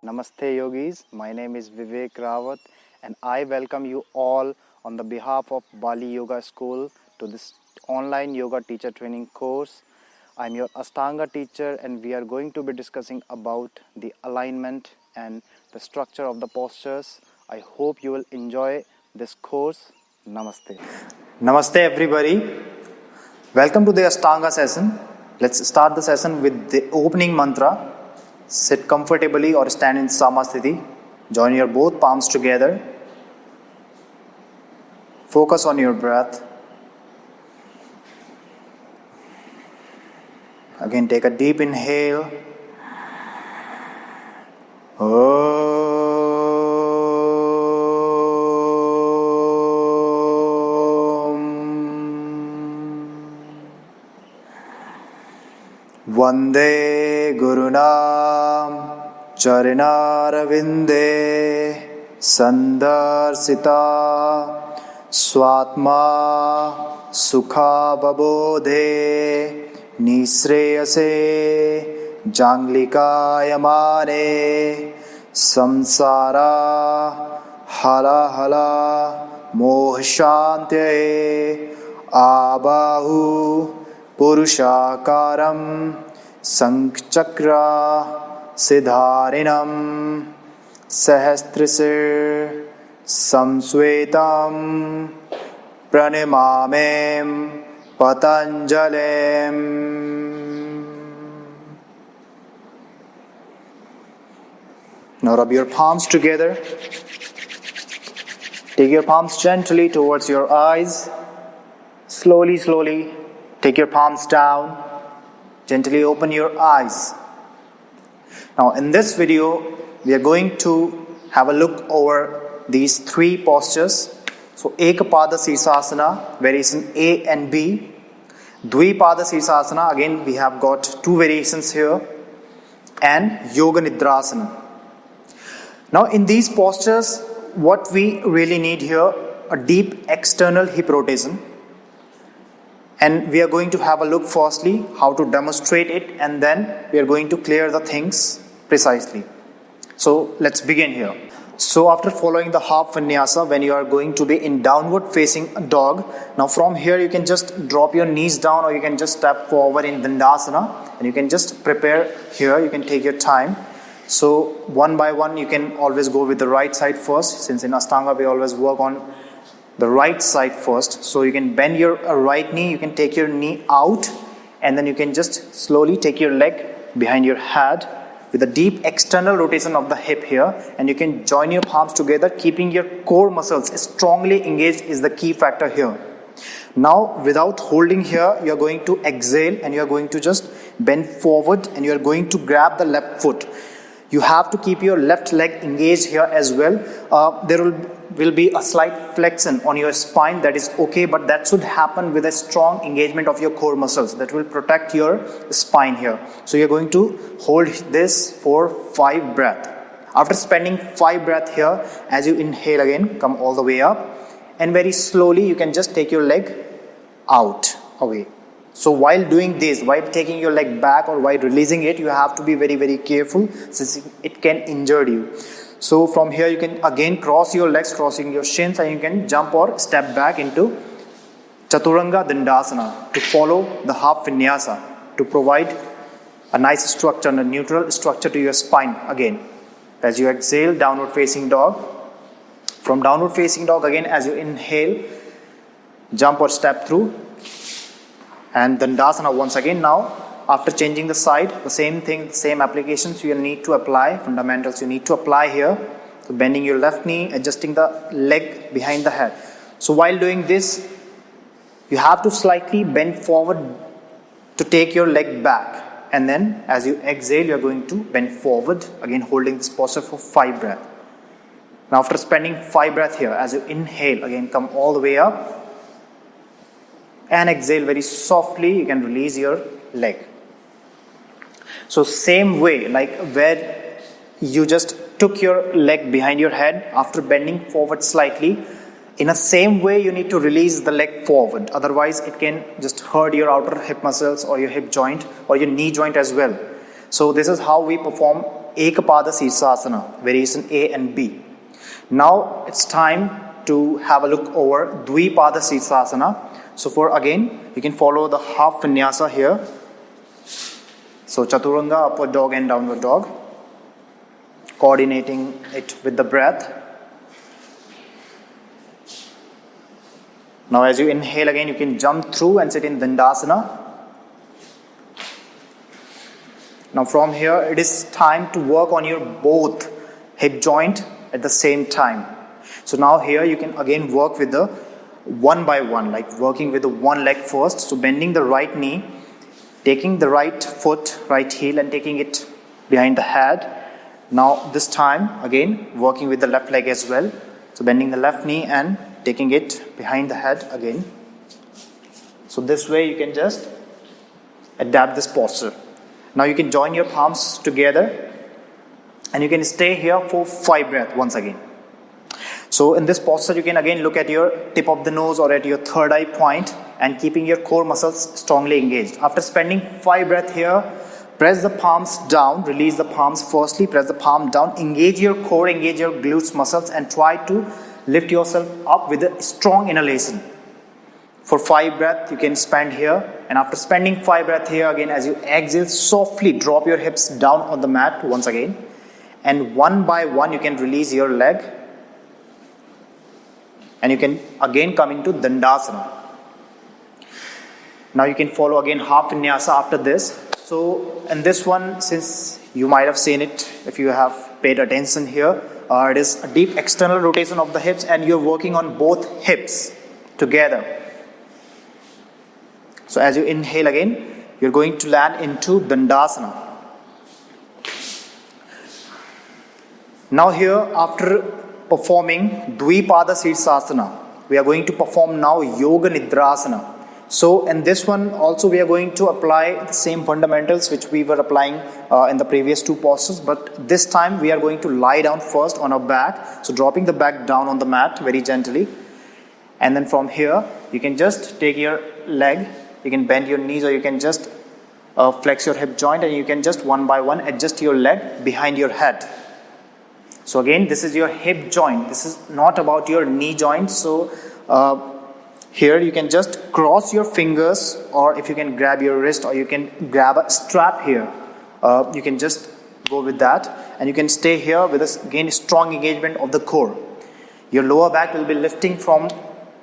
Namaste yogis, my name is Vivek Rawat and I welcome you all on the behalf of Bali Yoga School to this online yoga teacher training course. I'm your Ashtanga teacher and we are going to be discussing about the alignment and the structure of the postures. I hope you will enjoy this course. Namaste. Namaste everybody. Welcome to the Ashtanga session. Let's start the session with the opening mantra. Sit comfortably or stand in Samasthiti. Join your both palms together. Focus on your breath. Again, take a deep inhale. Vande Gurunam Charanaravinde Sandarsita Swatma Sukha Babodhe Nisreyase Janglikayamane Samsara Hala Hala Mohshantye Abahu Purushakaram Sankhchakra Siddharinam Sahastrisir Samsvetam Pranimamem Patanjalem. Now rub your palms together. Take your palms gently towards your eyes. Slowly, slowly take your palms down. Gently open your eyes. Now in this video, we are going to have a look over these three postures. So Ekapada Sirsasana, variation A and B. Dvipada Sirsasana, again we have got two variations here. And Yoga Nidrasana. Now in these postures, what we really need here, a deep external hip rotation. And we are going to have a look firstly how to demonstrate it, and then we are going to clear the things precisely. So let's begin here. So after following the half vinyasa, when you are going to be in downward facing dog, now from here you can just drop your knees down or you can just step forward in Dandasana and you can just prepare here. You can take your time. So one by one you can always go with the right side first, since in Ashtanga we always work on the right side first. So you can bend your right knee, you can take your knee out, and then you can just slowly take your leg behind your head with a deep external rotation of the hip here, and you can join your palms together, keeping your core muscles strongly engaged is the key factor here. Now without holding here, you are going to exhale and you are going to just bend forward and you are going to grab the left foot. You have to keep your left leg engaged here as well. There will be a slight flexion on your spine, that is okay, but that should happen with a strong engagement of your core muscles that will protect your spine here. So you're going to hold this for 5 breaths. After spending 5 breaths here, as you inhale again, come all the way up, and very slowly you can just take your leg out, away. So while doing this, while taking your leg back or while releasing it, you have to be very, very careful since it can injure you. So from here you can again cross your legs, crossing your shins, and you can jump or step back into Chaturanga Dandasana to follow the half vinyasa to provide a nice structure and a neutral structure to your spine again. As you exhale, downward facing dog. From downward facing dog again, as you inhale, jump or step through. And Dandasana once again. Now after changing the side, the same thing, same applications you need to apply, fundamentals you need to apply here. So bending your left knee, adjusting the leg behind the head. So while doing this, you have to slightly bend forward to take your leg back, and then as you exhale you are going to bend forward, again holding this posture for 5 breaths. Now after spending 5 breaths here, as you inhale, again come all the way up and exhale very softly, you can release your leg. So same way, like where you just took your leg behind your head after bending forward slightly, in the same way you need to release the leg forward, otherwise it can just hurt your outer hip muscles or your hip joint or your knee joint as well. So this is how we perform Ekapada Sirsasana, variation A and B. Now it's time to have a look over Dvipada Sirsasana. So for again, you can follow the half vinyasa here. So Chaturanga, upward dog and downward dog, coordinating it with the breath. Now as you inhale again, you can jump through and sit in Dandasana. Now from here, it is time to work on your both hip joint at the same time. So now here you can again work with the one by one, like working with the one leg first. So bending the right knee, taking the right foot, right heel and taking it behind the head. Now this time again working with the left leg as well. So bending the left knee and taking it behind the head again. So this way you can just adapt this posture. Now you can join your palms together and you can stay here for 5 breaths once again. So in this posture you can again look at your tip of the nose or at your third eye point and keeping your core muscles strongly engaged. After spending 5 breaths here, press the palms down, release the palms firstly, press the palm down, engage your core, engage your glutes muscles and try to lift yourself up with a strong inhalation. For 5 breaths you can spend here, and after spending 5 breaths here again, as you exhale, softly drop your hips down on the mat once again, and one by one you can release your leg and you can again come into Dandasana. Now you can follow again half vinyasa after this. So in this one, since you might have seen it if you have paid attention here, it is a deep external rotation of the hips and you're working on both hips together. So as you inhale again, you're going to land into Dandasana. Now here, after performing Dvipada Sirsasana, we are going to perform now Yoga Nidrasana. So in this one also we are going to apply the same fundamentals which we were applying in the previous 2 postures, but this time we are going to lie down first on our back. So dropping the back down on the mat very gently, and then from here you can just take your leg, you can bend your knees or you can just flex your hip joint and you can just one by one adjust your leg behind your head. So again, this is your hip joint, this is not about your knee joint. So here you can just cross your fingers, or if you can grab your wrist or you can grab a strap here, you can just go with that and you can stay here with this again strong engagement of the core. Your lower back will be lifting from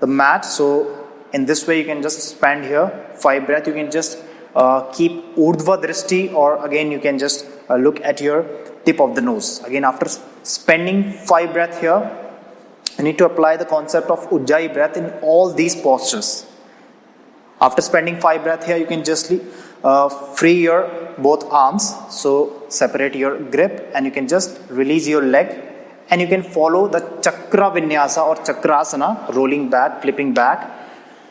the mat. So in this way you can just spend here 5 breaths. You can just keep Urdhva Drishti, or again you can just look at your tip of the nose. Again, after spending 5 breaths here, you need to apply the concept of Ujjayi breath in all these postures. After spending 5 breaths here, you can just free your both arms. So separate your grip and you can just release your leg and you can follow the Chakra Vinyasa or Chakrasana, rolling back, flipping back.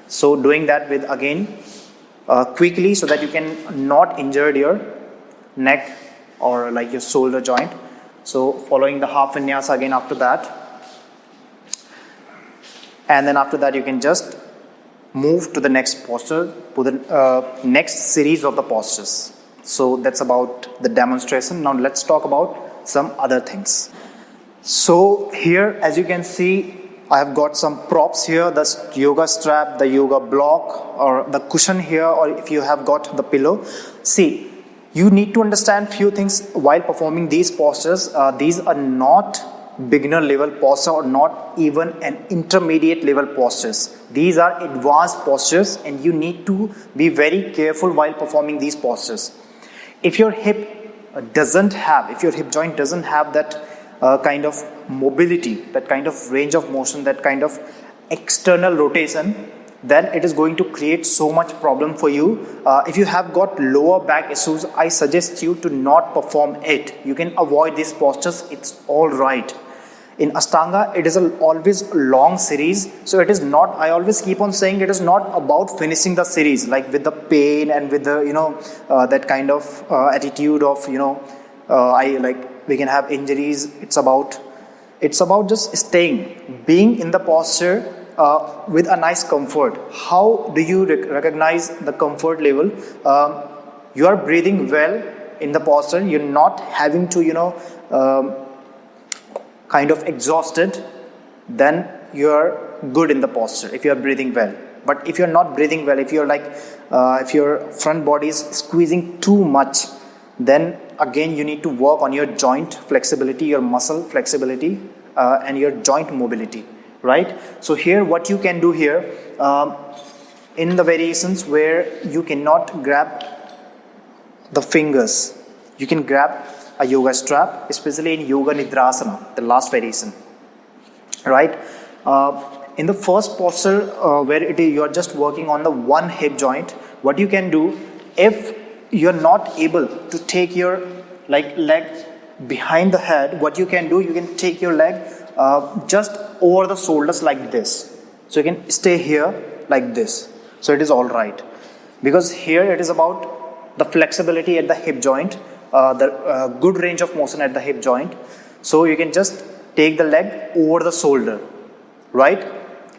So doing that with again quickly so that you can not injure your neck or like your shoulder joint. So following the half vinyasa again after that. And then after that you can just move to the next posture, to the next series of the postures. So that's about the demonstration. Now let's talk about some other things. So here, as you can see, I have got some props here, the yoga strap, the yoga block, or the cushion here, or if you have got the pillow. See, you need to understand few things while performing these postures. These are not beginner level posture or not even an intermediate level postures. These are advanced postures and you need to be very careful while performing these postures. If your hip joint doesn't have that kind of mobility, that kind of range of motion, that kind of external rotation, then it is going to create so much problem for you. If you have got lower back issues, I suggest you to not perform it. You can avoid these postures, it's all right. In Ashtanga, it is always a long series, so it is not, I always keep on saying, it is not about finishing the series like with the pain and with the that kind of attitude of we can have injuries. It's about just staying, being in the posture with a nice comfort. How do you recognize the comfort level? You are breathing well in the posture, you're not having to, kind of exhausted, then you're good in the posture if you're breathing well. But if you're not breathing well, if you're if your front body is squeezing too much, then again you need to work on your joint flexibility, your muscle flexibility, and your joint mobility, right? So here what you can do here, in the variations where you cannot grab the fingers, you can grab a yoga strap, especially in yoga nidrasana, the last variation, right? In the first posture, where you are just working on the one hip joint, what you can do, if you're not able to take your leg behind the head, what you can do, you can take your leg just over the shoulders like this. So you can stay here like this. So it is all right, because here it is about the flexibility at the hip joint, the good range of motion at the hip joint. So you can just take the leg over the shoulder, right?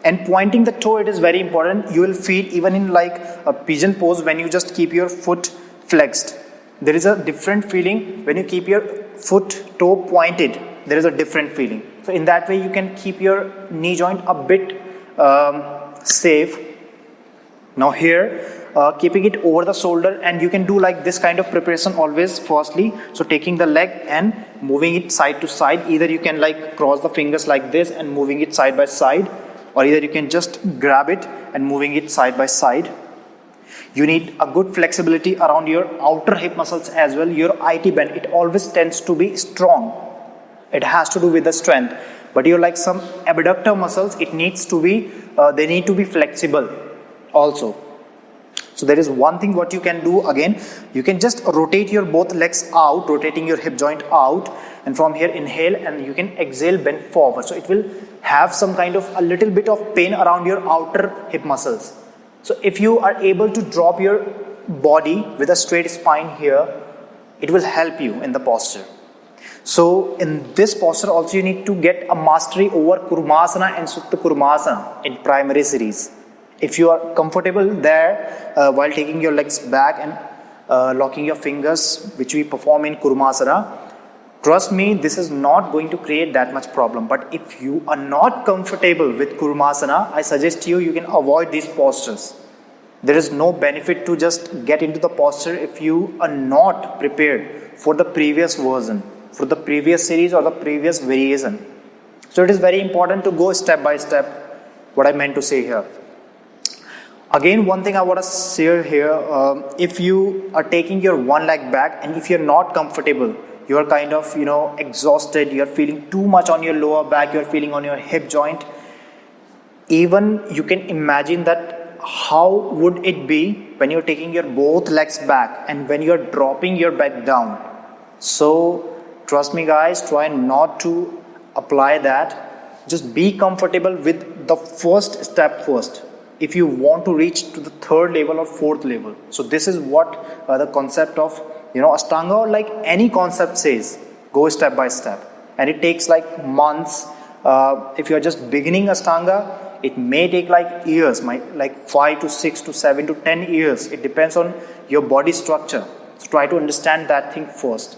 And pointing the toe, it is very important. You will feel even in a pigeon pose, when you just keep your foot flexed, there is a different feeling. When you keep your foot toe pointed, there is a different feeling. So in that way you can keep your knee joint a bit safe. Now here, keeping it over the shoulder, and you can do this kind of preparation always firstly. So taking the leg and moving it side to side. Either you can cross the fingers like this and moving it side by side, or either you can just grab it and moving it side by side. You need a good flexibility around your outer hip muscles as well. Your IT band, it always tends to be strong. It has to do with the strength. But your some abductor muscles, it needs to be, they need to be flexible also. So there is one thing what you can do. Again, you can just rotate your both legs out, rotating your hip joint out, and from here inhale, and you can exhale, bend forward. So it will have some kind of a little bit of pain around your outer hip muscles. So if you are able to drop your body with a straight spine here, it will help you in the posture. So in this posture also you need to get a mastery over Kurmasana and Supta Kurmasana in primary series. If you are comfortable there while taking your legs back and locking your fingers, which we perform in Kurmasana, trust me, this is not going to create that much problem. But if you are not comfortable with Kurmasana, I suggest you can avoid these postures. There is no benefit to just get into the posture if you are not prepared for the previous version, for the previous series or the previous variation. So it is very important to go step by step, what I meant to say here. Again, one thing I want to share here, if you are taking your one leg back and if you're not comfortable, you are kind of, exhausted, you're feeling too much on your lower back, you're feeling on your hip joint, even you can imagine that how would it be when you're taking your both legs back and when you're dropping your back down. So trust me guys, try not to apply that. Just be comfortable with the first step first if you want to reach to the third level or fourth level. So this is what the concept of Ashtanga or any concept says. Go step by step, and it takes months. If you are just beginning Ashtanga, it may take years, 5 to 6 to 7 to 10 years. It depends on your body structure. So try to understand that thing first.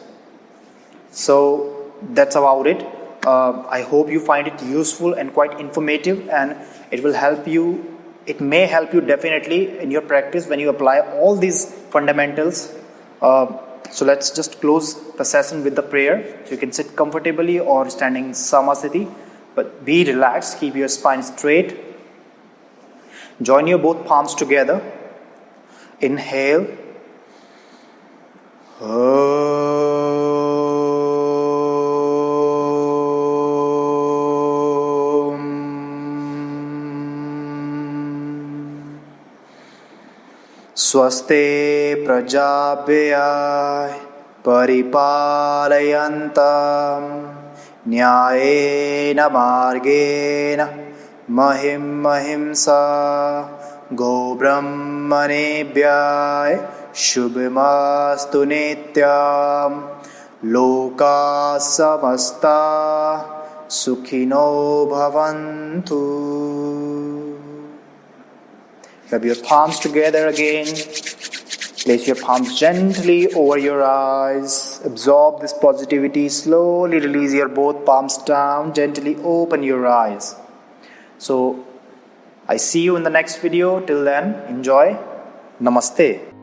So that's about it. I hope you find it useful and quite informative, and it will help you. It may help you definitely in your practice when you apply all these fundamentals. So let's just close the session with the prayer. So you can sit comfortably or standing in Samasthiti, but be relaxed, keep your spine straight. Join your both palms together. Inhale. Swaste prajabhyah paripalayantam nyayena margena mahim mahimsa go brahmanebhyah shubhamastu nityam loka samasta sukhino bhavantu. Rub your palms together again. Place your palms gently over your eyes. Absorb this positivity. Slowly release your both palms down. Gently open your eyes. So, I see you in the next video. Till then, enjoy. Namaste.